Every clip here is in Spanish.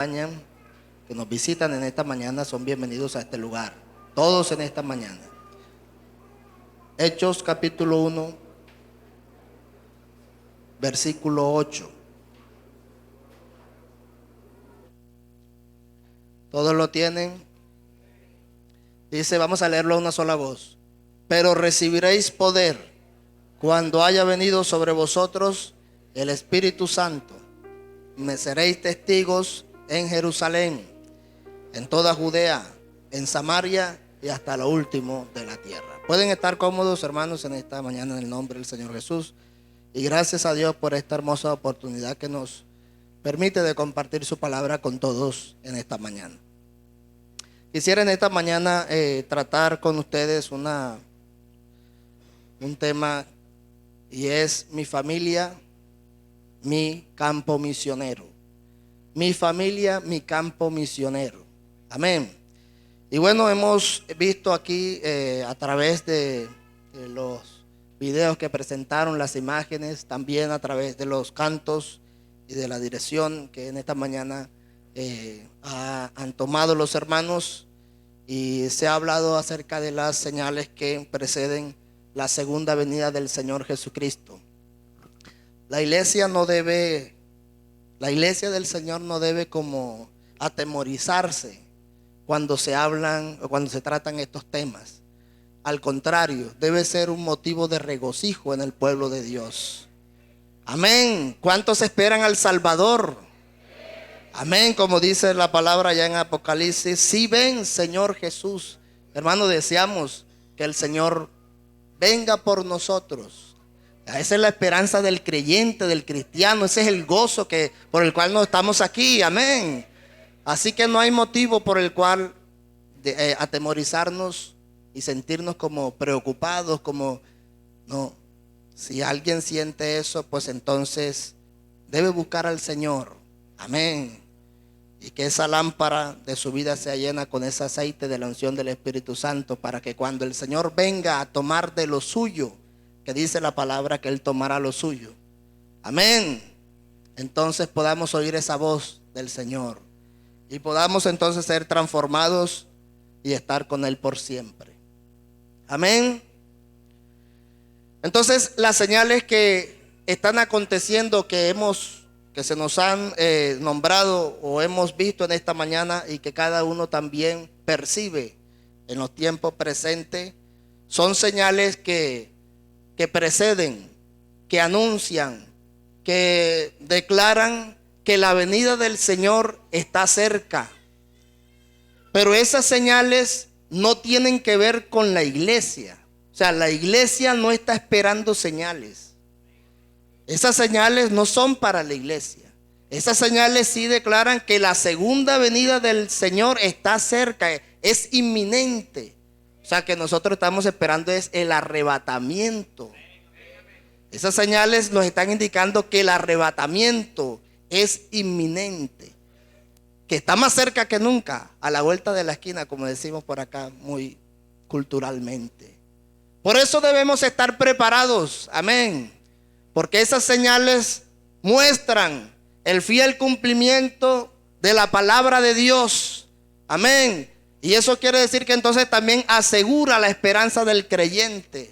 que nos visitan en esta mañana son bienvenidos a este lugar. Todos en esta mañana. Hechos capítulo 1, versículo 8. ¿Todos lo tienen? Dice, vamos a leerlo a una sola voz. Pero recibiréis poder cuando haya venido sobre vosotros el Espíritu Santo. Me seréis testigos en Jerusalén, en toda Judea, en Samaria y hasta lo último de la tierra. Pueden estar cómodos, hermanos, en esta mañana en el nombre del Señor Jesús. Y gracias a Dios por esta hermosa oportunidad que nos permite de compartir su palabra con todos en esta mañana. Quisiera en esta mañana tratar con ustedes un tema, y es mi familia, mi campo misionero. Mi familia, mi campo misionero. Amén. Y bueno, hemos visto aquí a través de los videos que presentaron, las imágenes, también a través de los cantos y de la dirección que en esta mañana han tomado los hermanos, y se ha hablado acerca de las señales que preceden la segunda venida del Señor Jesucristo. La iglesia del Señor no debe como atemorizarse cuando se hablan o cuando se tratan estos temas. Al contrario, debe ser un motivo de regocijo en el pueblo de Dios. Amén. ¿Cuántos esperan al Salvador? Amén. Como dice la palabra ya en Apocalipsis, sí ven, Señor Jesús. Hermano, deseamos que el Señor venga por nosotros. Esa es la esperanza del creyente, del cristiano. Ese es el gozo por el cual nos estamos aquí. Amén. Así que no hay motivo por el cual atemorizarnos y sentirnos como preocupados, no. Si alguien siente eso, pues entonces debe buscar al Señor. Amén. Y que esa lámpara de su vida sea llena con ese aceite de la unción del Espíritu Santo, para que cuando el Señor venga a tomar de lo suyo, que dice la palabra que Él tomará lo suyo, amén, entonces podamos oír esa voz del Señor y podamos entonces ser transformados y estar con Él por siempre. Amén. Entonces, las señales que están aconteciendo, que se nos han nombrado o hemos visto en esta mañana, y que cada uno también percibe en los tiempos presentes, son señales que preceden, que anuncian, que declaran que la venida del Señor está cerca. Pero esas señales no tienen que ver con la iglesia. O sea, la iglesia no está esperando señales. Esas señales no son para la iglesia. Esas señales sí declaran que la segunda venida del Señor está cerca, es inminente. O sea, que nosotros estamos esperando es el arrebatamiento. Esas señales nos están indicando que el arrebatamiento es inminente, que está más cerca que nunca, a la vuelta de la esquina, como decimos por acá muy culturalmente. Por eso debemos estar preparados, amén, porque esas señales muestran el fiel cumplimiento de la palabra de Dios, amén. Y eso quiere decir que entonces también asegura la esperanza del creyente.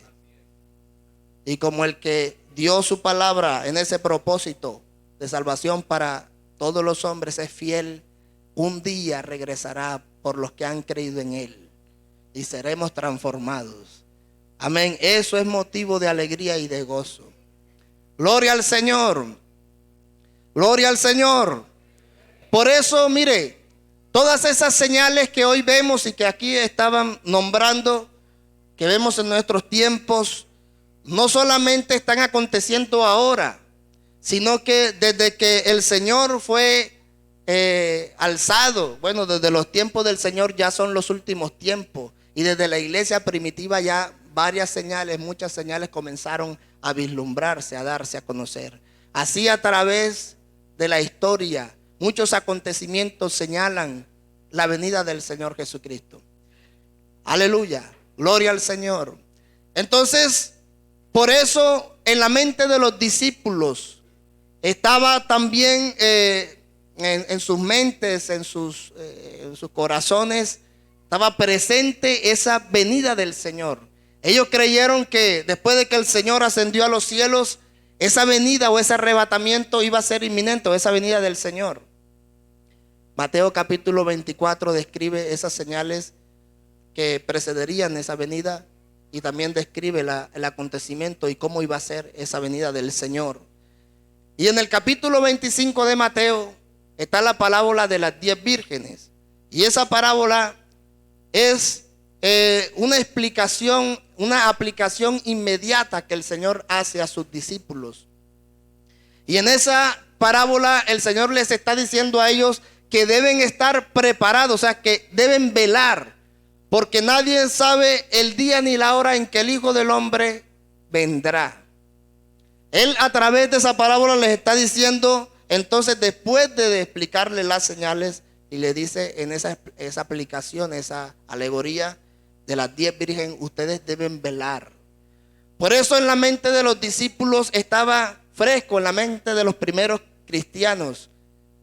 Y como el que dio su palabra en ese propósito de salvación para todos los hombres es fiel, un día regresará por los que han creído en Él y seremos transformados. Amén. Eso es motivo de alegría y de gozo. Gloria al Señor. Gloria al Señor. Por eso, mire, todas esas señales que hoy vemos y que aquí estaban nombrando, que vemos en nuestros tiempos, no solamente están aconteciendo ahora, sino que desde que el Señor fue alzado, bueno, desde los tiempos del Señor ya son los últimos tiempos, y desde la iglesia primitiva ya varias señales, muchas señales comenzaron a vislumbrarse, a darse a conocer. Así, a través de la historia, muchos acontecimientos señalan la venida del Señor Jesucristo. Aleluya, gloria al Señor. Entonces, por eso en la mente de los discípulos estaba también en sus mentes, en sus corazones, estaba presente esa venida del Señor. Ellos creyeron que después de que el Señor ascendió a los cielos, esa venida o ese arrebatamiento iba a ser inminente, o esa venida del Señor. Mateo capítulo 24 describe esas señales que precederían esa venida y también describe el acontecimiento y cómo iba a ser esa venida del Señor. Y en el capítulo 25 de Mateo está la parábola de las 10 vírgenes. Y esa parábola es una explicación, una aplicación inmediata que el Señor hace a sus discípulos. Y en esa parábola el Señor les está diciendo a ellos que deben estar preparados, o sea, que deben velar, porque nadie sabe el día ni la hora en que el Hijo del Hombre vendrá. Él a través de esa parábola les está diciendo, entonces después de explicarle las señales, y le dice en esa aplicación, esa alegoría de las 10 vírgenes, ustedes deben velar. Por eso en la mente de los discípulos estaba fresco, en la mente de los primeros cristianos.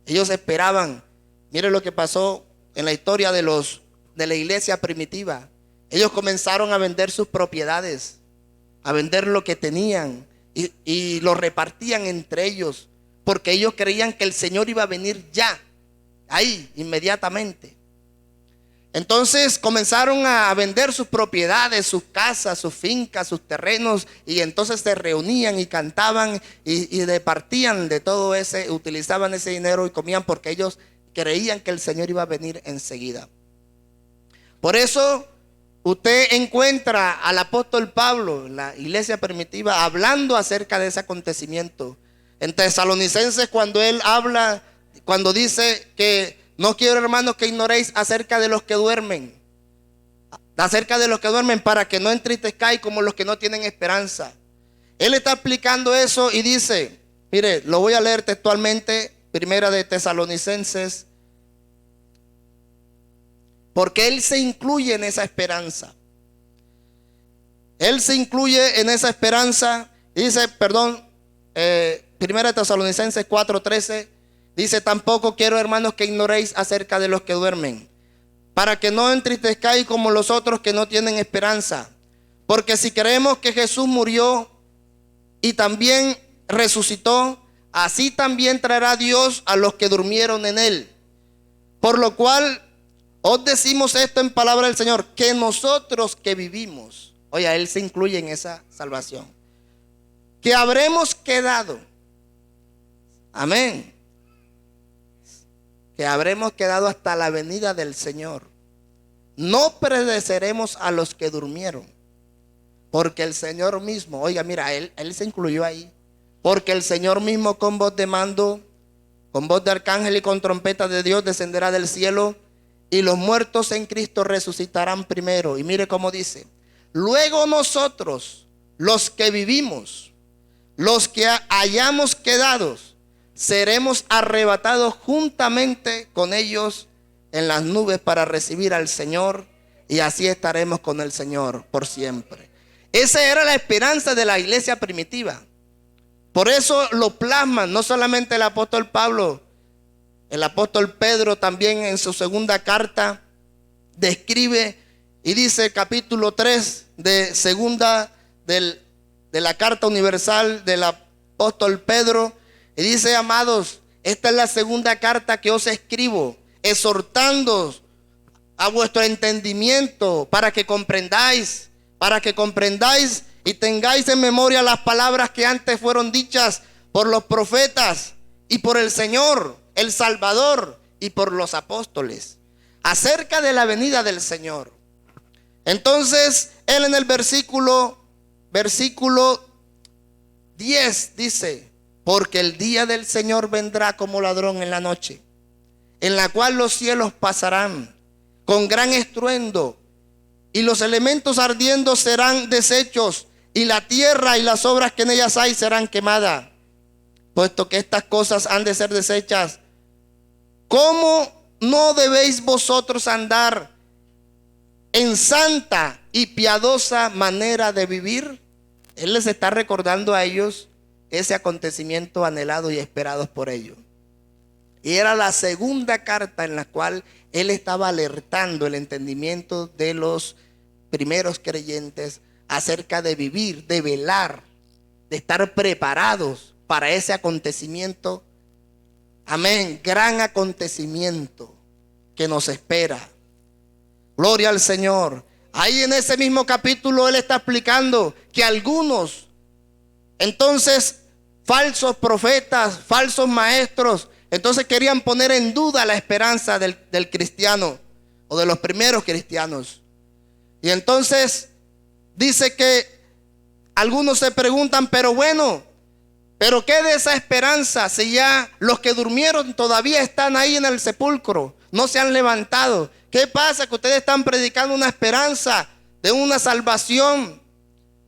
Ellos esperaban. Mire lo que pasó en la historia de la iglesia primitiva. Ellos comenzaron a vender sus propiedades, a vender lo que tenían y lo repartían entre ellos, porque ellos creían que el Señor iba a venir ya, ahí, inmediatamente. Entonces comenzaron a vender sus propiedades, sus casas, sus fincas, sus terrenos, y entonces se reunían y cantaban y departían de todo ese, utilizaban ese dinero y comían, porque ellos creían que el Señor iba a venir enseguida. Por eso usted encuentra al apóstol Pablo en la iglesia primitiva hablando acerca de ese acontecimiento. En Tesalonicenses, cuando él habla, cuando dice que no quiero, hermanos, que ignoréis acerca de los que duermen, para que no entristezcáis como los que no tienen esperanza. Él está explicando eso y dice, mire, lo voy a leer textualmente, primera de Tesalonicenses, porque él se incluye en esa esperanza. Él se incluye en esa esperanza. Dice, primera de Tesalonicenses 4:13, dice, tampoco quiero, hermanos, que ignoréis acerca de los que duermen, para que no entristezcáis como los otros que no tienen esperanza. Porque si creemos que Jesús murió y también resucitó, así también traerá Dios a los que durmieron en él. Por lo cual os decimos esto en palabra del Señor, que nosotros que vivimos, oye, él se incluye en esa salvación, que habremos quedado, amén, que habremos quedado hasta la venida del Señor, no pereceremos a los que durmieron, porque el Señor mismo, oiga, mira, él se incluyó ahí, porque el Señor mismo con voz de mando, con voz de arcángel y con trompeta de Dios descenderá del cielo, y los muertos en Cristo resucitarán primero. Y mire cómo dice, luego nosotros, los que vivimos, los que hayamos quedado, seremos arrebatados juntamente con ellos en las nubes para recibir al Señor, y así estaremos con el Señor por siempre. Esa era la esperanza de la iglesia primitiva. Por eso lo plasman no solamente el apóstol Pablo, el apóstol Pedro también en su segunda carta describe y dice, capítulo 3 de segunda de la carta universal del apóstol Pedro, y dice, amados, esta es la segunda carta que os escribo, exhortándoos a vuestro entendimiento para que comprendáis y tengáis en memoria las palabras que antes fueron dichas por los profetas y por el Señor, el Salvador, y por los apóstoles, acerca de la venida del Señor. Entonces, él en el versículo 10 dice, porque el día del Señor vendrá como ladrón en la noche, en la cual los cielos pasarán con gran estruendo, y los elementos ardiendo serán deshechos, y la tierra y las obras que en ellas hay serán quemadas. Puesto que estas cosas han de ser deshechas, ¿cómo no debéis vosotros andar en santa y piadosa manera de vivir? Él les está recordando a ellos ese acontecimiento anhelado y esperado por ellos. Y era la segunda carta en la cual él estaba alertando el entendimiento de los primeros creyentes acerca de vivir, de velar, de estar preparados para ese acontecimiento. Amén, gran acontecimiento que nos espera. Gloria al Señor. Ahí en ese mismo capítulo él está explicando que algunos, entonces, falsos profetas, falsos maestros, entonces querían poner en duda la esperanza del cristiano o de los primeros cristianos. Y entonces dice que algunos se preguntan, pero bueno, ¿pero qué de esa esperanza si ya los que durmieron todavía están ahí en el sepulcro? No se han levantado. ¿Qué pasa? Que ustedes están predicando una esperanza de una salvación,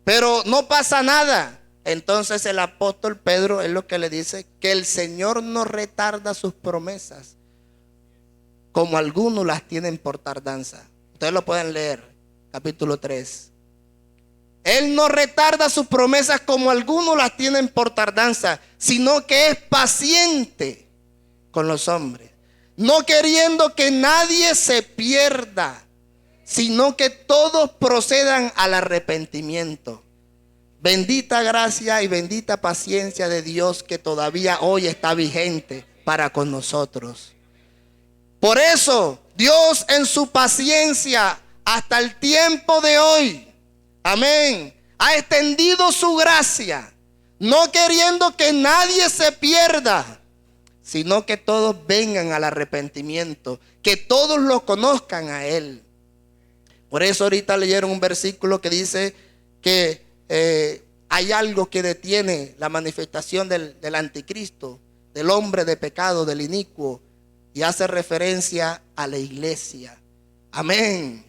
pero no pasa nada. Entonces el apóstol Pedro es lo que le dice, que el Señor no retarda sus promesas, como algunos las tienen por tardanza. Ustedes lo pueden leer, capítulo 3. Él no retarda sus promesas como algunos las tienen por tardanza, sino que es paciente con los hombres, no queriendo que nadie se pierda, sino que todos procedan al arrepentimiento. Bendita gracia y bendita paciencia de Dios que todavía hoy está vigente para con nosotros. Por eso Dios en su paciencia hasta el tiempo de hoy, amén, ha extendido su gracia, no queriendo que nadie se pierda, sino que todos vengan al arrepentimiento, que todos lo conozcan a Él. Por eso ahorita leyeron un versículo que dice que hay algo que detiene la manifestación del anticristo, del hombre de pecado, del inicuo, y hace referencia a la iglesia. Amén.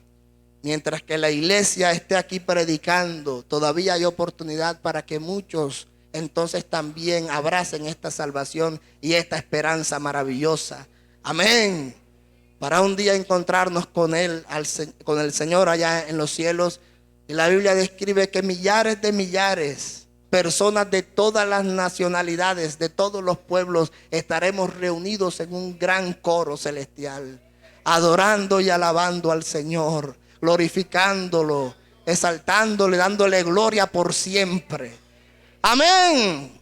Mientras que la iglesia esté aquí predicando, todavía hay oportunidad para que muchos entonces también abracen esta salvación y esta esperanza maravillosa. Amén. Para un día encontrarnos con Él, con el Señor allá en los cielos. Y la Biblia describe que millares de millares, personas de todas las nacionalidades, de todos los pueblos, estaremos reunidos en un gran coro celestial, adorando y alabando al Señor, glorificándolo, exaltándole, dándole gloria por siempre. Amén.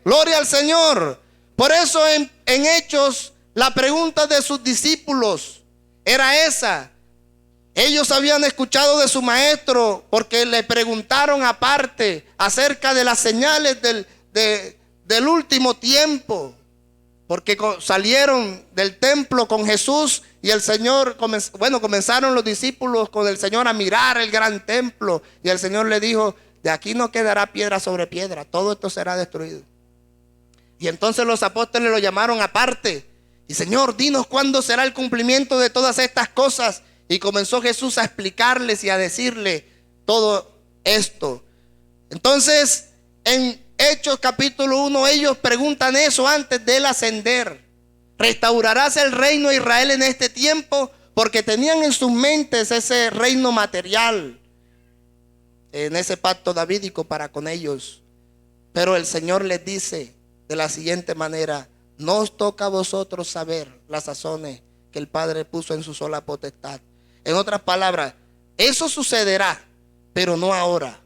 Gloria al Señor. Por eso en Hechos, la pregunta de sus discípulos era esa. Ellos habían escuchado de su maestro porque le preguntaron aparte acerca de las señales del último tiempo. Porque salieron del templo con Jesús y el Señor, comenzaron los discípulos con el Señor a mirar el gran templo. Y el Señor le dijo, de aquí no quedará piedra sobre piedra, todo esto será destruido. Y entonces los apóstoles lo llamaron aparte. Y Señor, dinos cuándo será el cumplimiento de todas estas cosas. Y comenzó Jesús a explicarles y a decirle todo esto. Entonces, en Hechos capítulo 1, ellos preguntan eso antes de él ascender. ¿Restaurarás el reino de Israel en este tiempo? Porque tenían en sus mentes ese reino material, en ese pacto davídico para con ellos. Pero el Señor les dice de la siguiente manera: no os toca a vosotros saber las sazones que el Padre puso en su sola potestad. En otras palabras, eso sucederá, pero no ahora.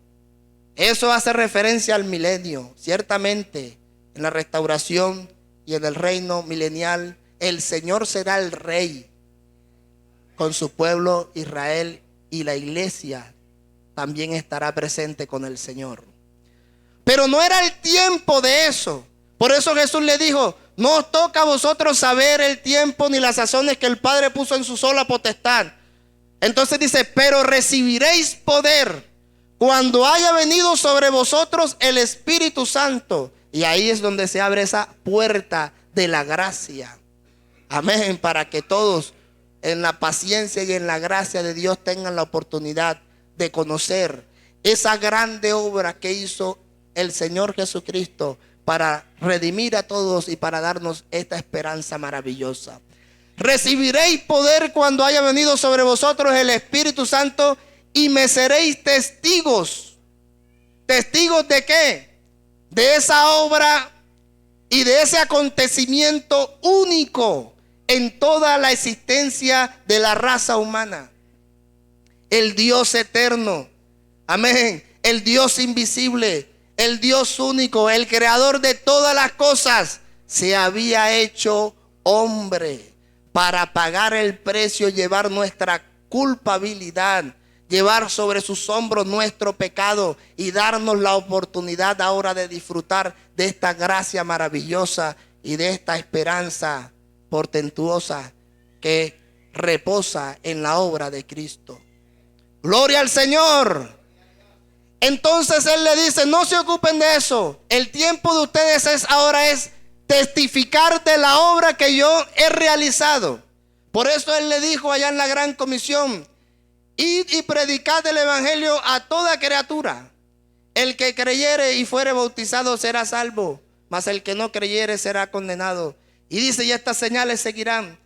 Eso hace referencia al milenio. Ciertamente, en la restauración y en el reino milenial, el Señor será el rey con su pueblo Israel, y la iglesia también estará presente con el Señor. Pero no era el tiempo de eso. Por eso Jesús le dijo: no os toca a vosotros saber el tiempo ni las sazones que el Padre puso en su sola potestad. Entonces dice: pero recibiréis poder cuando haya venido sobre vosotros el Espíritu Santo. Y ahí es donde se abre esa puerta de la gracia. Amén. Para que todos en la paciencia y en la gracia de Dios tengan la oportunidad de conocer esa grande obra que hizo el Señor Jesucristo para redimir a todos y para darnos esta esperanza maravillosa. Recibiréis poder cuando haya venido sobre vosotros el Espíritu Santo, y me seréis testigos. ¿Testigos de qué? De esa obra y de ese acontecimiento único en toda la existencia de la raza humana. El Dios eterno, amén, el Dios invisible, el Dios único, el creador de todas las cosas, se había hecho hombre para pagar el precio, llevar nuestra culpabilidad, llevar sobre sus hombros nuestro pecado y darnos la oportunidad ahora de disfrutar de esta gracia maravillosa y de esta esperanza portentuosa que reposa en la obra de Cristo. Gloria al Señor. Entonces Él le dice: no se ocupen de eso. El tiempo de ustedes ahora es testificar de la obra que yo he realizado. Por eso Él le dijo allá en la gran comisión: id y predicad el evangelio a toda criatura. El que creyere y fuere bautizado será salvo, mas el que no creyere será condenado. Y dice: y estas señales seguirán.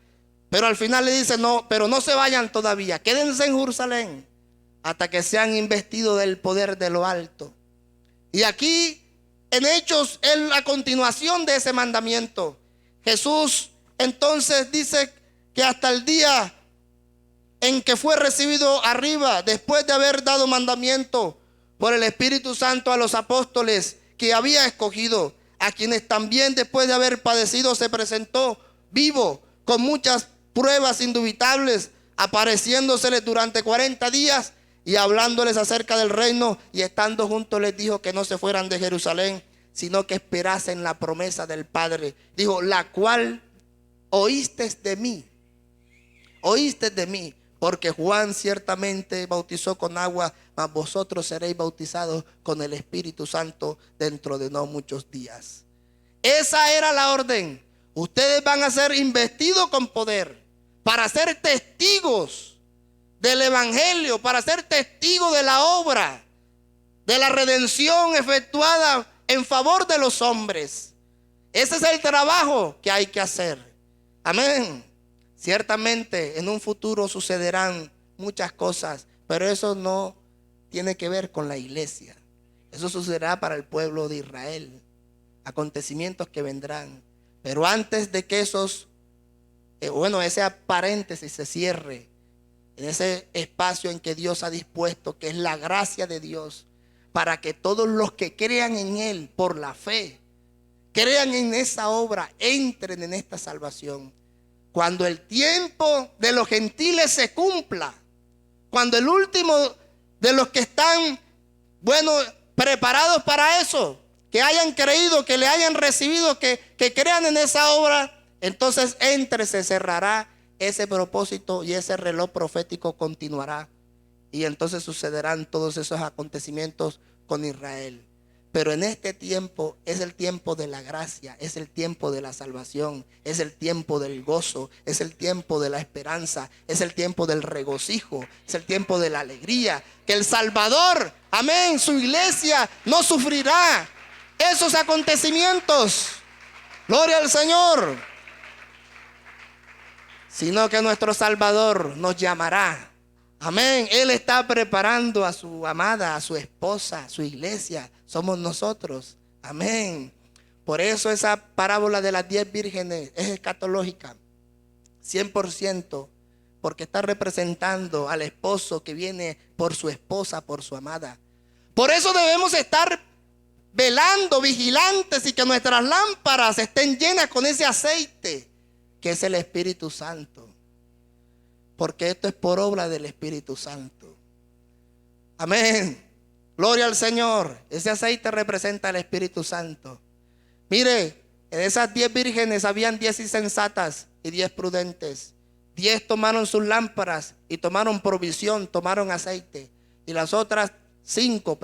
Pero al final le dice: no, pero no se vayan todavía, quédense en Jerusalén hasta que sean investidos del poder de lo alto. Y aquí en Hechos, en la continuación de ese mandamiento, Jesús entonces dice que hasta el día en que fue recibido arriba, después de haber dado mandamiento por el Espíritu Santo a los apóstoles que había escogido, a quienes también después de haber padecido se presentó vivo con muchas pruebas indubitables, apareciéndoseles durante 40 días y hablándoles acerca del reino, y estando juntos les dijo que no se fueran de Jerusalén, sino que esperasen la promesa del Padre. Dijo: la cual oíste de mí, porque Juan ciertamente bautizó con agua, mas vosotros seréis bautizados con el Espíritu Santo dentro de no muchos días. Esa era la orden. Ustedes van a ser investidos con poder para ser testigos del evangelio, para ser testigos de la obra, de la redención efectuada en favor de los hombres. Ese es el trabajo que hay que hacer. Amén. Ciertamente en un futuro sucederán muchas cosas, pero eso no tiene que ver con la iglesia. Eso sucederá para el pueblo de Israel. Acontecimientos que vendrán. Pero antes de que ese paréntesis se cierre, en ese espacio en que Dios ha dispuesto, que es la gracia de Dios, para que todos los que crean en Él por la fe, crean en esa obra, entren en esta salvación. Cuando el tiempo de los gentiles se cumpla, cuando el último de los que están, preparados para eso, que hayan creído, que le hayan recibido, que crean en esa obra, entonces se cerrará ese propósito y ese reloj profético continuará. Y entonces sucederán todos esos acontecimientos con Israel. Pero en este tiempo es el tiempo de la gracia, es el tiempo de la salvación, es el tiempo del gozo, es el tiempo de la esperanza, es el tiempo del regocijo, es el tiempo de la alegría. Que el Salvador, amén, su iglesia no sufrirá esos acontecimientos. Gloria al Señor. Sino que nuestro Salvador nos llamará. Amén. Él está preparando a su amada, a su esposa, a su iglesia. Somos nosotros. Amén. Por eso esa parábola de las 10 vírgenes es escatológica. 100%. Porque está representando al esposo que viene por su esposa, por su amada. Por eso debemos estar velando, vigilantes, y que nuestras lámparas estén llenas con ese aceite que es el Espíritu Santo. Porque esto es por obra del Espíritu Santo. Amén. Gloria al Señor. Ese aceite representa al Espíritu Santo. Mire, en esas 10 vírgenes habían 10 insensatas y 10 prudentes. 10 tomaron sus lámparas y tomaron provisión, tomaron aceite. Y las otras 5,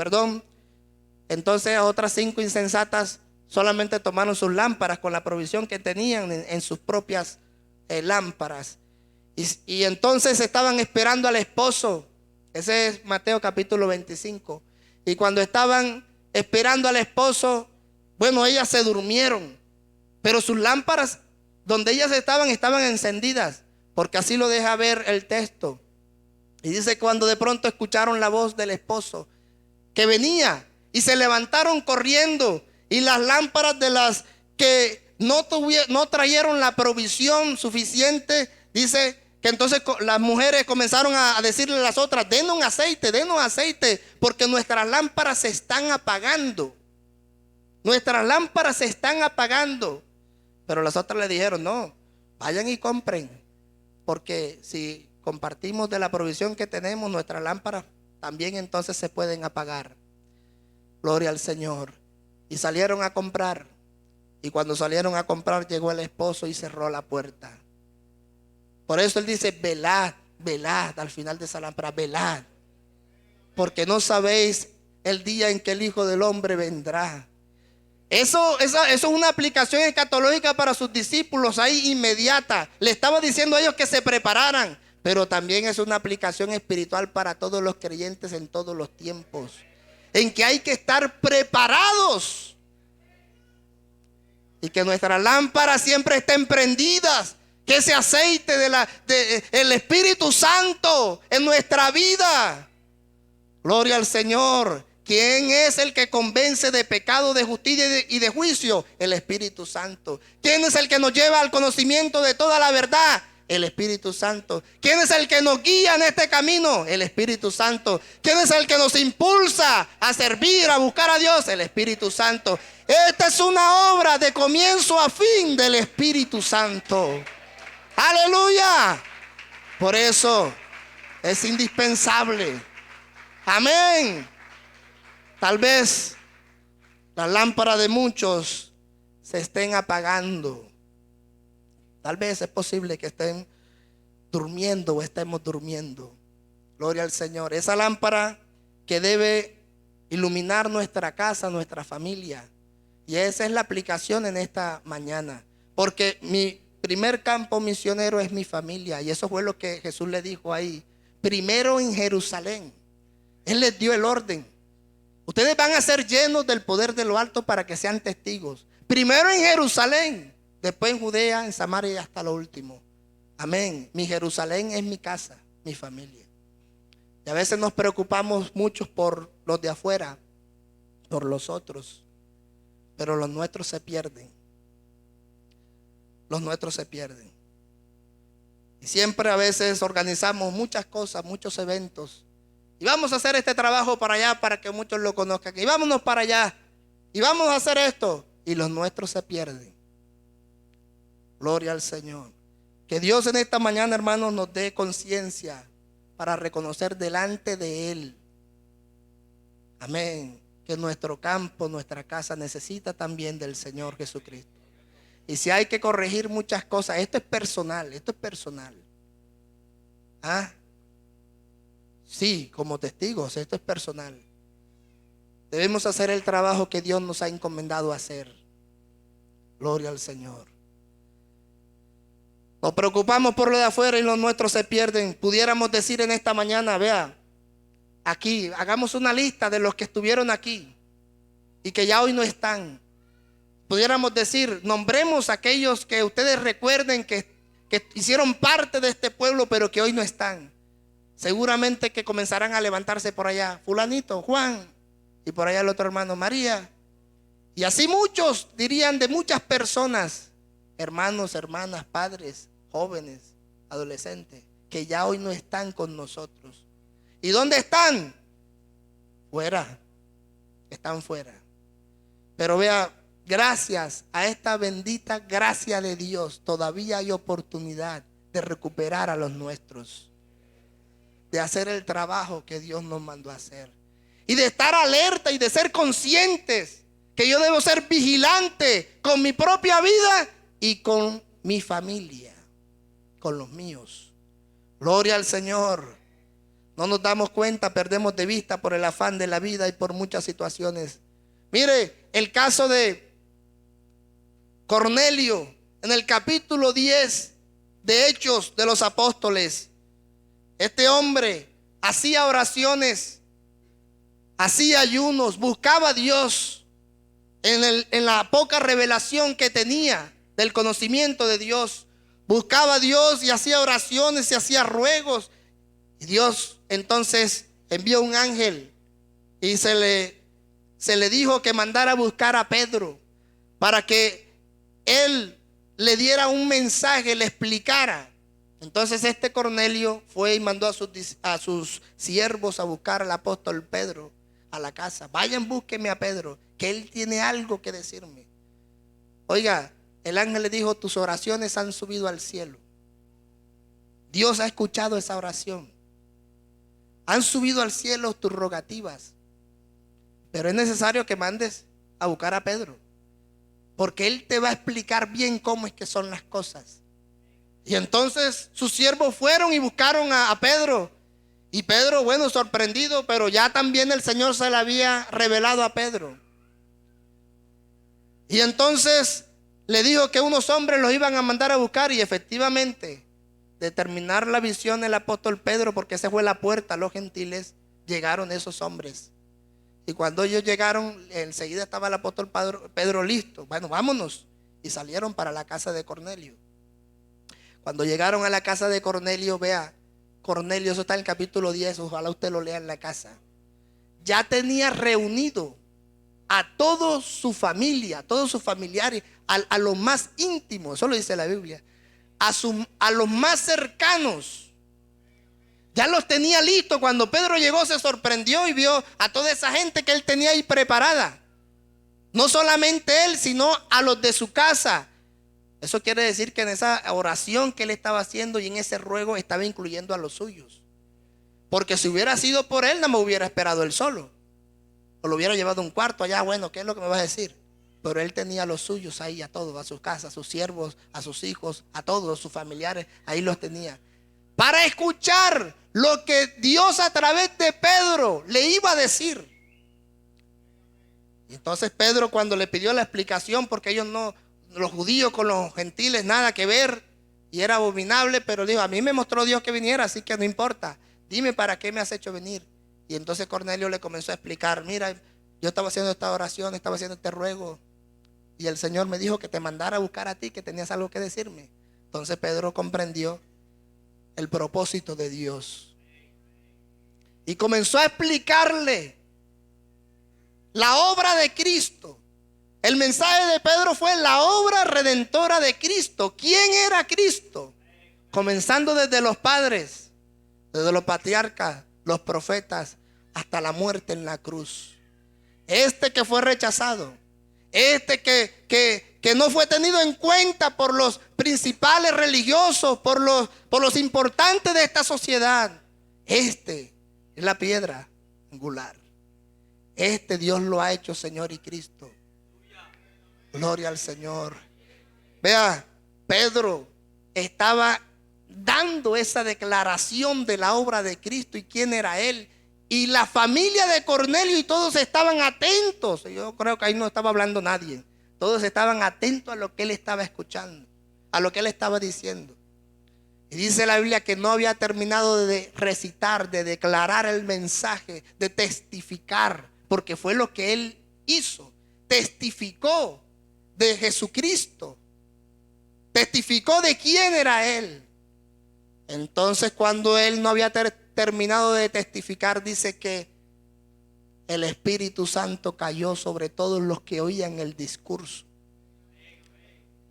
entonces otras 5 insensatas solamente tomaron sus lámparas con la provisión que tenían en sus propias lámparas. Y entonces estaban esperando al esposo. Ese es Mateo capítulo 25. Y cuando estaban esperando al esposo, ellas se durmieron. Pero sus lámparas donde ellas estaban encendidas. Porque así lo deja ver el texto. Y dice: cuando de pronto escucharon la voz del esposo que venía, y se levantaron corriendo, y las lámparas de las que no trajeron la provisión suficiente, dice que entonces las mujeres comenzaron a decirle a las otras: denos aceite, porque nuestras lámparas se están apagando. Nuestras lámparas se están apagando. Pero las otras le dijeron: no, vayan y compren, porque si compartimos de la provisión que tenemos, nuestras lámparas también entonces se pueden apagar. Gloria al Señor. Y salieron a comprar. Y cuando salieron a comprar, llegó el esposo y cerró la puerta. Por eso él dice: velad, velad, al final de esa lámpara, velad, porque no sabéis el día en que el Hijo del Hombre vendrá. Eso es una aplicación escatológica para sus discípulos ahí inmediata. Le estaba diciendo a ellos que se prepararan, pero también es una aplicación espiritual para todos los creyentes en todos los tiempos, en que hay que estar preparados y que nuestras lámparas siempre estén prendidas, que ese aceite el Espíritu Santo en nuestra vida. Gloria al Señor. ¿Quién es el que convence de pecado, de justicia y de juicio? El Espíritu Santo. ¿Quién es el que nos lleva al conocimiento de toda la verdad? El Espíritu Santo. ¿Quién es el que nos guía en este camino? El Espíritu Santo. ¿Quién es el que nos impulsa a servir, a buscar a Dios? El Espíritu Santo. Esta es una obra de comienzo a fin del Espíritu Santo. ¡Aleluya! Por eso es indispensable. Amén. Tal vez las lámparas de muchos se estén apagando. Tal vez es posible que estén durmiendo o estemos durmiendo. Gloria al Señor. Esa lámpara que debe iluminar nuestra casa, nuestra familia. Y esa es la aplicación en esta mañana. Porque mi primer campo misionero es mi familia. Y eso fue lo que Jesús le dijo ahí. Primero en Jerusalén. Él les dio el orden. Ustedes van a ser llenos del poder de lo alto para que sean testigos. Primero en Jerusalén, después en Judea, en Samaria y hasta lo último. Amén. Mi Jerusalén es mi casa, mi familia. Y a veces nos preocupamos mucho por los de afuera, por los otros. Pero los nuestros se pierden. Los nuestros se pierden. Y siempre a veces organizamos muchas cosas, muchos eventos. Y vamos a hacer este trabajo para allá para que muchos lo conozcan. Y vámonos para allá. Y vamos a hacer esto. Y los nuestros se pierden. Gloria al Señor. Que Dios en esta mañana, hermanos, nos dé conciencia para reconocer delante de Él. Amén. Que nuestro campo, nuestra casa necesita también del Señor Jesucristo. Y si hay que corregir muchas cosas, esto es personal, esto es personal. Sí, como testigos, esto es personal. Debemos hacer el trabajo que Dios nos ha encomendado hacer. Gloria al Señor. Nos preocupamos por lo de afuera y los nuestros se pierden. Pudiéramos decir en esta mañana: vea, aquí, hagamos una lista de los que estuvieron aquí y que ya hoy no están. Pudiéramos decir, nombremos a aquellos que ustedes recuerden que hicieron parte de este pueblo, pero que hoy no están. Seguramente que comenzarán a levantarse por allá: fulanito, Juan, y por allá el otro hermano, María. Y así muchos dirían de muchas personas, hermanos, hermanas, padres, jóvenes, adolescentes, que ya hoy no están con nosotros. ¿Y dónde están? Fuera. Están fuera. Pero vea, gracias a esta bendita gracia de Dios, todavía hay oportunidad de recuperar a los nuestros, de hacer el trabajo que Dios nos mandó a hacer, y de estar alerta y de ser conscientes que yo debo ser vigilante con mi propia vida y con mi familia, con los míos. Gloria al Señor. No nos damos cuenta, perdemos de vista por el afán de la vida y por muchas situaciones. Mire el caso de Cornelio en el capítulo 10 de Hechos de los Apóstoles. Este hombre hacía oraciones, hacía ayunos, buscaba a Dios en la poca revelación que tenía del conocimiento de Dios. Buscaba a Dios y hacía oraciones y hacía ruegos. Y Dios entonces envió un ángel y se le dijo que mandara a buscar a Pedro para que él le diera un mensaje, le explicara. Entonces este Cornelio fue y mandó a sus siervos a buscar al apóstol Pedro a la casa. Vayan, búsquenme a Pedro, que él tiene algo que decirme. Oiga, el ángel le dijo: tus oraciones han subido al cielo. Dios ha escuchado esa oración. Han subido al cielo tus rogativas. Pero es necesario que mandes a buscar a Pedro, porque él te va a explicar bien cómo es que son las cosas. Y entonces sus siervos fueron y buscaron a Pedro. Y Pedro, bueno, sorprendido, pero ya también el Señor se le había revelado a Pedro. Y entonces le dijo que unos hombres los iban a mandar a buscar. Y efectivamente, de terminar la visión el apóstol Pedro, porque esa fue la puerta a los gentiles, llegaron esos hombres. Y cuando ellos llegaron, enseguida estaba el apóstol Pedro listo. Bueno, vámonos. Y salieron para la casa de Cornelio. Cuando llegaron a la casa de Cornelio, vea, Cornelio, eso está en el capítulo 10, ojalá usted lo lea en la casa. Ya tenía reunido a toda su familia, a todos sus familiares, a los más íntimos, eso lo dice la Biblia, a los más cercanos. Ya los tenía listos. Cuando Pedro llegó, se sorprendió y vio a toda esa gente que él tenía ahí preparada. No solamente él, sino a los de su casa. Eso quiere decir que en esa oración que él estaba haciendo y en ese ruego estaba incluyendo a los suyos. Porque si hubiera sido por él, no me hubiera esperado él solo. O lo hubiera llevado a un cuarto allá. Bueno, ¿qué es lo que me va a decir? Pero él tenía a los suyos ahí, a todos, a sus casas, a sus siervos, a sus hijos, a todos sus familiares. Ahí los tenía, para escuchar lo que Dios a través de Pedro le iba a decir. Y entonces Pedro, cuando le pidió la explicación, porque ellos no, los judíos con los gentiles, nada que ver, y era abominable, pero dijo: a mí me mostró Dios que viniera, así que no importa, dime para qué me has hecho venir. Y entonces Cornelio le comenzó a explicar: mira, yo estaba haciendo esta oración, estaba haciendo este ruego, y el Señor me dijo que te mandara a buscar a ti, que tenías algo que decirme. Entonces Pedro comprendió el propósito de Dios y comenzó a explicarle la obra de Cristo. El mensaje de Pedro fue la obra redentora de Cristo. ¿Quién era Cristo? Comenzando desde los padres, desde los patriarcas, los profetas, hasta la muerte en la cruz. Este que fue rechazado, este que no fue tenido en cuenta por los principales religiosos, por los importantes de esta sociedad. Este es la piedra angular. Este Dios lo ha hecho Señor y Cristo. Gloria al Señor. Vea, Pedro estaba dando esa declaración de la obra de Cristo y quién era él. Y la familia de Cornelio y todos estaban atentos. Yo creo que ahí no estaba hablando nadie. Todos estaban atentos a lo que él estaba escuchando, a lo que él estaba diciendo. Y dice la Biblia que no había terminado de recitar, de declarar el mensaje, de testificar, porque fue lo que él hizo. Testificó de Jesucristo. Testificó de quién era él. Entonces, cuando él no había terminado de testificar, dice que el Espíritu Santo cayó sobre todos los que oían el discurso.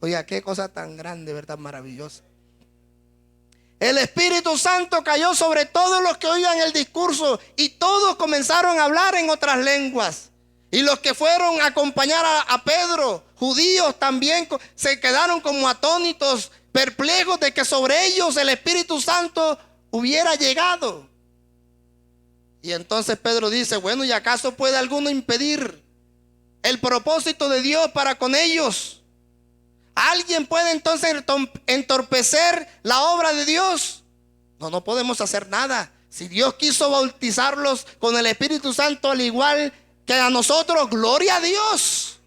Oiga, qué cosa tan grande, verdad, maravillosa. El Espíritu Santo cayó sobre todos los que oían el discurso y todos comenzaron a hablar en otras lenguas. Y los que fueron a acompañar a Pedro, judíos, también se quedaron como atónitos, perplejos de que sobre ellos el Espíritu Santo hubiera llegado. Y entonces Pedro dice: bueno, ¿y acaso puede alguno impedir el propósito de Dios para con ellos? ¿Alguien puede entonces entorpecer la obra de Dios? No, no podemos hacer nada. Si Dios quiso bautizarlos con el Espíritu Santo al igual que a nosotros, gloria a Dios.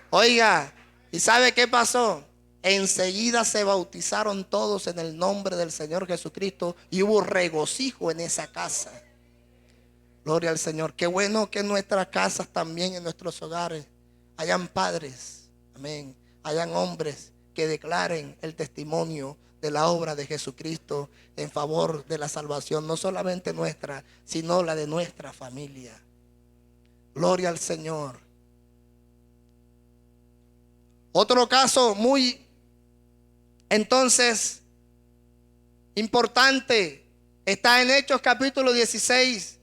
Oiga, ¿y sabe qué pasó? Enseguida se bautizaron todos en el nombre del Señor Jesucristo y hubo regocijo en esa casa. Gloria al Señor. Qué bueno que en nuestras casas también, en nuestros hogares, hayan padres, amén, hayan hombres que declaren el testimonio de la obra de Jesucristo en favor de la salvación, no solamente nuestra, sino la de nuestra familia. Gloria al Señor. Otro caso muy, entonces, importante, está en Hechos capítulo 16.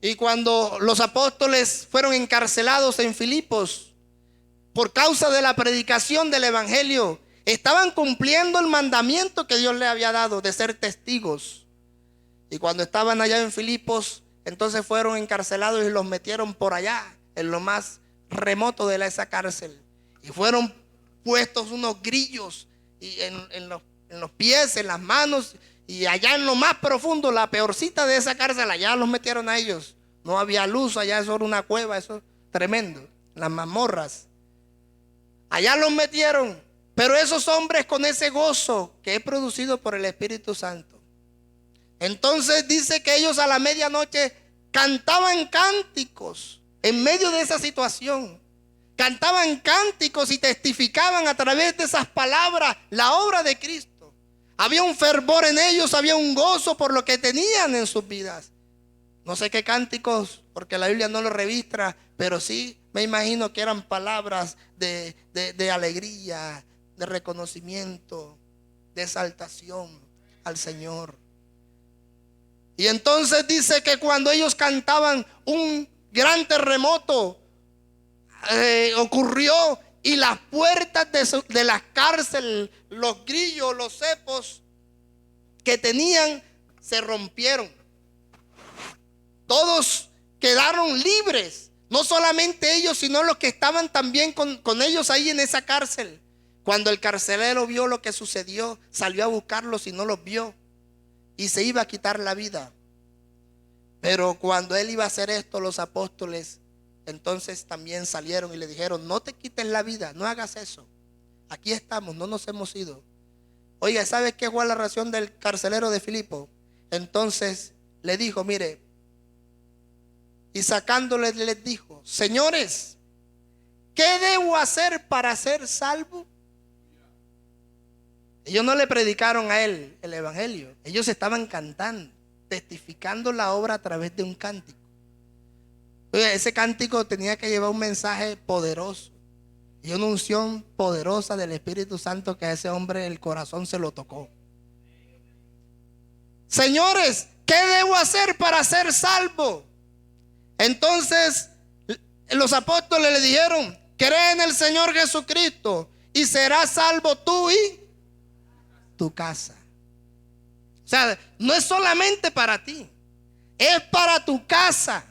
Y cuando los apóstoles fueron encarcelados en Filipos por causa de la predicación del evangelio, estaban cumpliendo el mandamiento que Dios les había dado de ser testigos. Y cuando estaban allá en Filipos, entonces fueron encarcelados y los metieron por allá, en lo más remoto de esa cárcel. Y fueron puestos unos grillos y en los pies, en las manos. Y allá en lo más profundo, la peorcita de esa cárcel, allá los metieron a ellos. No había luz, allá eso era una cueva, eso es tremendo. Las mazmorras. Allá los metieron. Pero esos hombres con ese gozo que es producido por el Espíritu Santo. Entonces dice que ellos a la medianoche cantaban cánticos en medio de esa situación. Cantaban cánticos y testificaban a través de esas palabras la obra de Cristo. Había un fervor en ellos, había un gozo por lo que tenían en sus vidas. No sé qué cánticos, porque la Biblia no lo registra, pero sí me imagino que eran palabras de alegría, de reconocimiento, de exaltación al Señor. Y entonces dice que cuando ellos cantaban, un gran terremoto ocurrió y las puertas de la cárcel, los grillos, los cepos que tenían, se rompieron. Todos quedaron libres, no solamente ellos, sino los que estaban también con ellos ahí en esa cárcel. Cuando el carcelero vio lo que sucedió, salió a buscarlos y no los vio y se iba a quitar la vida. Pero cuando él iba a hacer esto, los apóstoles entonces también salieron y le dijeron: no te quites la vida, no hagas eso. Aquí estamos, no nos hemos ido. Oiga, ¿sabes qué fue la reacción del carcelero de Filipo? Entonces le dijo: mire, y sacándoles les dijo: señores, ¿qué debo hacer para ser salvo? Ellos no le predicaron a él el evangelio, ellos estaban cantando, testificando la obra a través de un cántico. Oiga, ese cántico tenía que llevar un mensaje poderoso y una unción poderosa del Espíritu Santo, que a ese hombre el corazón se lo tocó. Señores, ¿qué debo hacer para ser salvo? Entonces los apóstoles le dijeron: cree en el Señor Jesucristo y serás salvo tú y tu casa. O sea, no es solamente para ti, es para tu casa.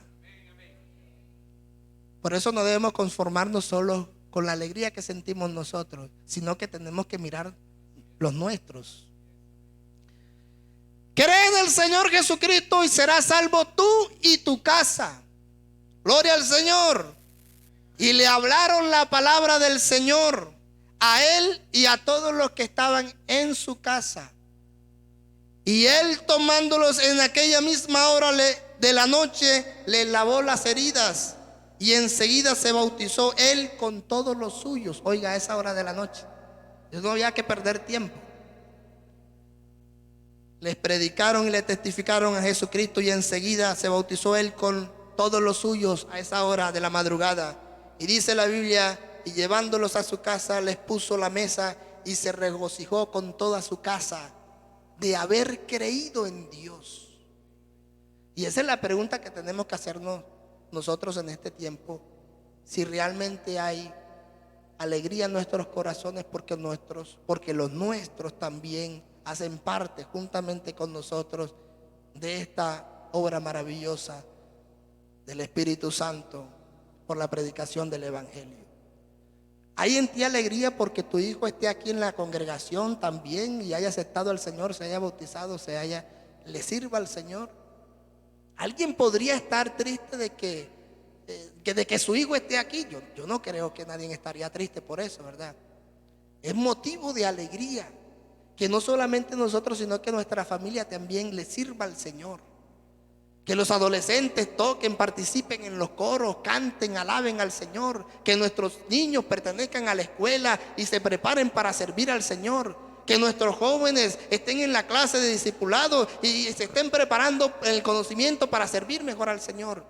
Por eso no debemos conformarnos solo con la alegría que sentimos nosotros, sino que tenemos que mirar los nuestros. Cree en el Señor Jesucristo y serás salvo tú y tu casa. Gloria al Señor. Y le hablaron la palabra del Señor a él y a todos los que estaban en su casa. Y él, tomándolos en aquella misma hora de la noche, les lavó las heridas. Y enseguida se bautizó él con todos los suyos. Oiga, a esa hora de la noche no había que perder tiempo. Les predicaron y le testificaron a Jesucristo, y enseguida se bautizó él con todos los suyos a esa hora de la madrugada. Y dice la Biblia: y llevándolos a su casa, les puso la mesa y se regocijó con toda su casa de haber creído en Dios. Y esa es la pregunta que tenemos que hacernos nosotros en este tiempo: si realmente hay alegría en nuestros corazones, porque los nuestros también hacen parte juntamente con nosotros de esta obra maravillosa del Espíritu Santo por la predicación del evangelio. ¿Hay en ti alegría porque tu hijo esté aquí en la congregación también y haya aceptado al Señor, se haya bautizado, le sirva al Señor? ¿Alguien podría estar triste de que su hijo esté aquí? Yo no creo que nadie estaría triste por eso, ¿verdad? Es motivo de alegría que no solamente nosotros, sino que nuestra familia también le sirva al Señor. Que los adolescentes toquen, participen en los coros, canten, alaben al Señor. Que nuestros niños pertenezcan a la escuela y se preparen para servir al Señor. Que nuestros jóvenes estén en la clase de discipulado y se estén preparando el conocimiento para servir mejor al Señor.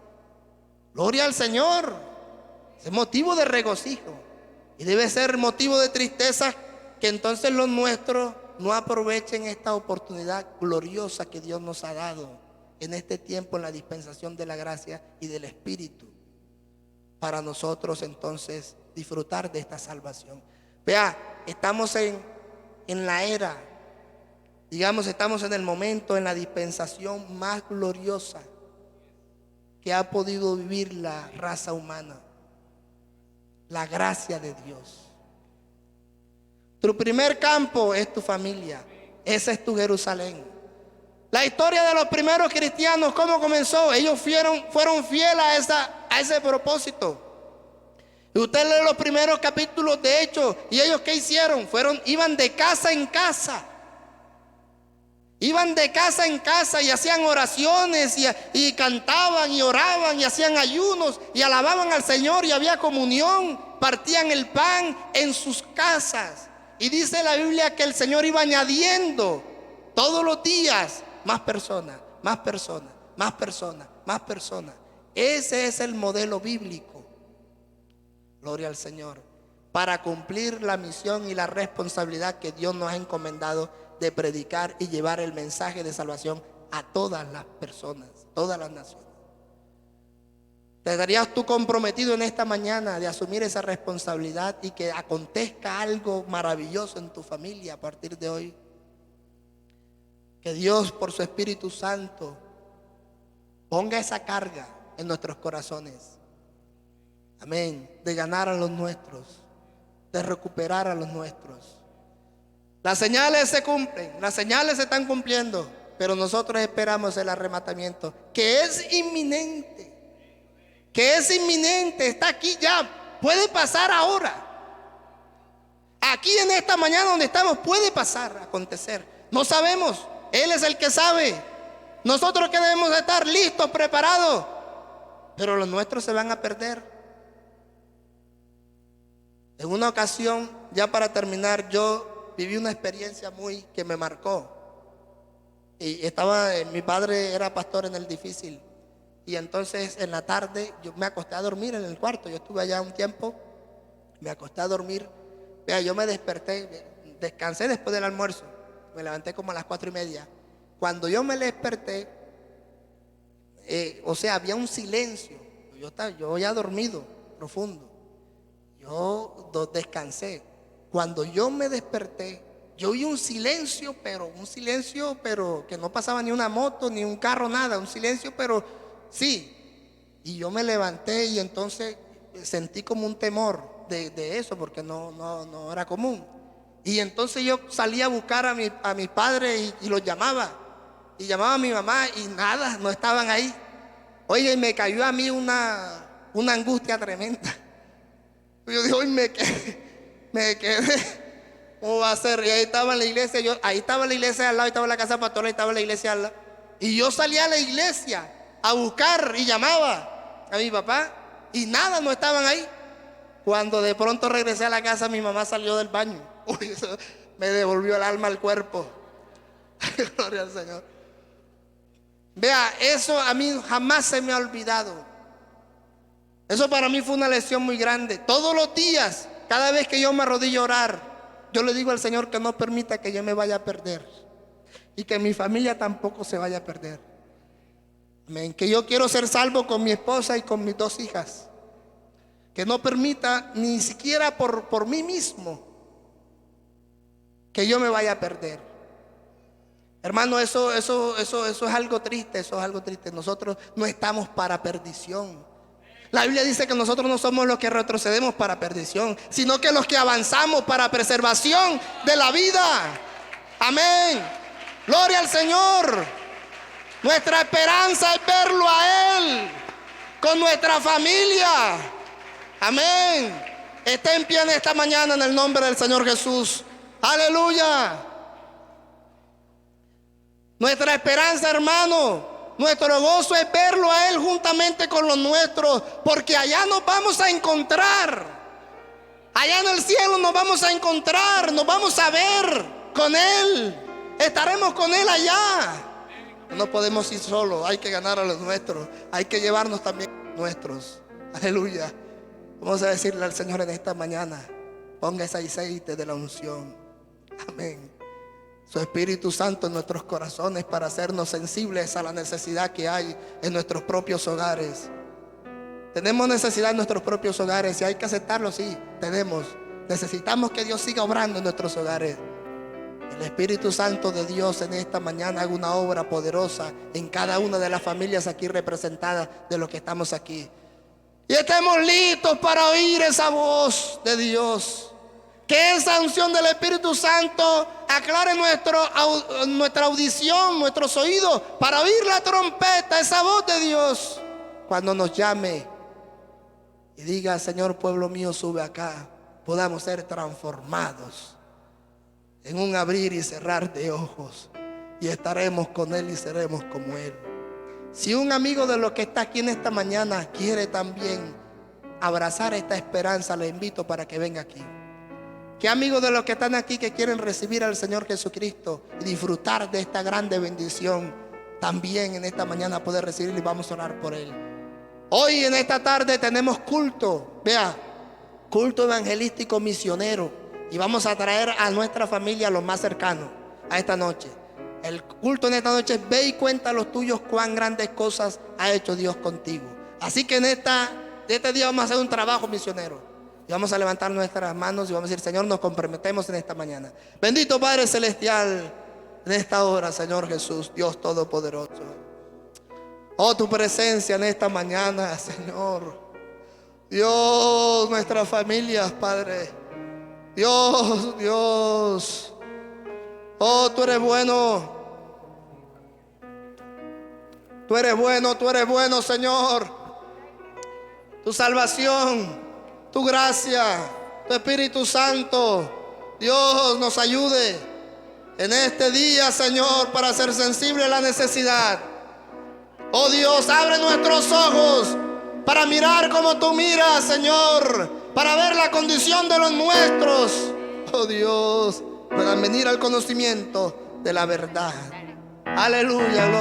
Gloria al Señor. Es motivo de regocijo. Y debe ser motivo de tristeza que entonces los nuestros no aprovechen esta oportunidad gloriosa que Dios nos ha dado en este tiempo, en la dispensación de la gracia y del Espíritu, para nosotros entonces disfrutar de esta salvación. Vea, estamos en la era, digamos, estamos en el momento, en la dispensación más gloriosa que ha podido vivir la raza humana, la gracia de Dios. Tu primer campo es tu familia, esa es tu Jerusalén. La historia de los primeros cristianos, ¿cómo comenzó? Ellos fueron fieles a ese propósito. Y usted lee los primeros capítulos de Hechos, y ellos ¿qué hicieron? Iban de casa en casa. Iban de casa en casa y hacían oraciones y cantaban y oraban y hacían ayunos y alababan al Señor y había comunión, partían el pan en sus casas. Y dice la Biblia que el Señor iba añadiendo todos los días más personas, más personas, más personas, más personas. Ese es el modelo bíblico. Gloria al Señor. Para cumplir la misión y la responsabilidad que Dios nos ha encomendado de predicar y llevar el mensaje de salvación a todas las personas, todas las naciones. ¿Te estarías tú comprometido en esta mañana de asumir esa responsabilidad y que acontezca algo maravilloso en tu familia a partir de hoy? Que Dios por su Espíritu Santo ponga esa carga en nuestros corazones. Amén. De ganar a los nuestros, de recuperar a los nuestros. Las señales se cumplen, las señales se están cumpliendo, pero nosotros esperamos el arrebatamiento, que es inminente. Que es inminente, está aquí ya, puede pasar ahora. Aquí en esta mañana donde estamos puede pasar, acontecer. No sabemos, Él es el que sabe. Nosotros que debemos estar listos, preparados, pero los nuestros se van a perder. En una ocasión, ya para terminar, yo viví una experiencia que me marcó. Y mi padre era pastor en el difícil. Y entonces en la tarde yo me acosté a dormir en el cuarto. Yo estuve allá un tiempo, me acosté a dormir. Vea, yo me desperté, descansé después del almuerzo. Me levanté como a las 4:30. Cuando yo me desperté, había un silencio. Yo ya dormido, profundo. Yo descansé. Cuando yo me desperté, yo oí un silencio, pero que no pasaba ni una moto, ni un carro, nada. Un silencio, pero sí. Y yo me levanté y entonces sentí como un temor de eso, porque no era común. Y entonces yo salí a buscar a mis padres y los llamaba. Y llamaba a mi mamá y nada, no estaban ahí. Oye, y me cayó a mí una angustia tremenda. Yo dije, hoy me quedé. ¿Cómo va a ser? Y ahí estaba en la iglesia. Ahí estaba la iglesia al lado, ahí estaba la casa pastora, ahí estaba la iglesia al lado. Y yo salí a la iglesia a buscar y llamaba a mi papá y nada, no estaban ahí. Cuando de pronto regresé a la casa, mi mamá salió del baño. Uy, eso me devolvió el alma al cuerpo. Gloria al Señor. Vea, eso a mí jamás se me ha olvidado. Eso para mí fue una lección muy grande. Todos los días, cada vez que yo me arrodillo a orar, yo le digo al Señor que no permita que yo me vaya a perder y que mi familia tampoco se vaya a perder. Amén. Que yo quiero ser salvo con mi esposa y con mis 2 hijas. Que no permita ni siquiera por mí mismo que yo me vaya a perder. Hermano, eso es algo triste, eso es algo triste. Nosotros no estamos para perdición. La Biblia dice que nosotros no somos los que retrocedemos para perdición, sino que los que avanzamos para preservación de la vida. Amén. Gloria al Señor. Nuestra esperanza es verlo a Él con nuestra familia. Amén. Esté en pie en esta mañana en el nombre del Señor Jesús. Aleluya. Nuestra esperanza, hermano, nuestro gozo es verlo a Él juntamente con los nuestros, porque allá nos vamos a encontrar. Allá en el cielo nos vamos a encontrar, nos vamos a ver con Él. Estaremos con Él allá. No podemos ir solos, hay que ganar a los nuestros, hay que llevarnos también a los nuestros. Aleluya. Vamos a decirle al Señor en esta mañana: ponga ese aceite de la unción. Amén. Su Espíritu Santo en nuestros corazones para hacernos sensibles a la necesidad que hay en nuestros propios hogares. Tenemos necesidad en nuestros propios hogares y hay que aceptarlo, sí, tenemos. Necesitamos que Dios siga obrando en nuestros hogares. El Espíritu Santo de Dios en esta mañana haga una obra poderosa en cada una de las familias aquí representadas de los que estamos aquí. Y estemos listos para oír esa voz de Dios. Que esa unción del Espíritu Santo aclare nuestra audición, nuestros oídos, para oír la trompeta, esa voz de Dios, cuando nos llame y diga: Señor, pueblo mío, sube acá. Podamos ser transformados en un abrir y cerrar de ojos, y estaremos con Él y seremos como Él. Si un amigo de los que está aquí en esta mañana quiere también abrazar esta esperanza, le invito para que venga aquí. ¿Qué amigos de los que están aquí que quieren recibir al Señor Jesucristo y disfrutar de esta grande bendición, también en esta mañana poder recibirlo, y vamos a orar por Él? Hoy en esta tarde tenemos culto, vea, culto evangelístico misionero, y vamos a traer a nuestra familia, a los más cercanos, a esta noche. El culto en esta noche es: ve y cuenta a los tuyos cuán grandes cosas ha hecho Dios contigo. Así que en este día vamos a hacer un trabajo misionero. Y vamos a levantar nuestras manos y vamos a decir: Señor, nos comprometemos en esta mañana. Bendito Padre Celestial, en esta hora, Señor Jesús, Dios Todopoderoso. Oh, tu presencia en esta mañana, Señor. Dios, nuestras familias, Padre. Dios, Dios. Oh, tú eres bueno. Tú eres bueno, Señor. Tu salvación, tu gracia, tu Espíritu Santo, Dios, nos ayude en este día, Señor, para ser sensible a la necesidad. Oh Dios, abre nuestros ojos para mirar como tú miras, Señor, para ver la condición de los nuestros. Oh Dios, puedan venir al conocimiento de la verdad. Aleluya, gloria.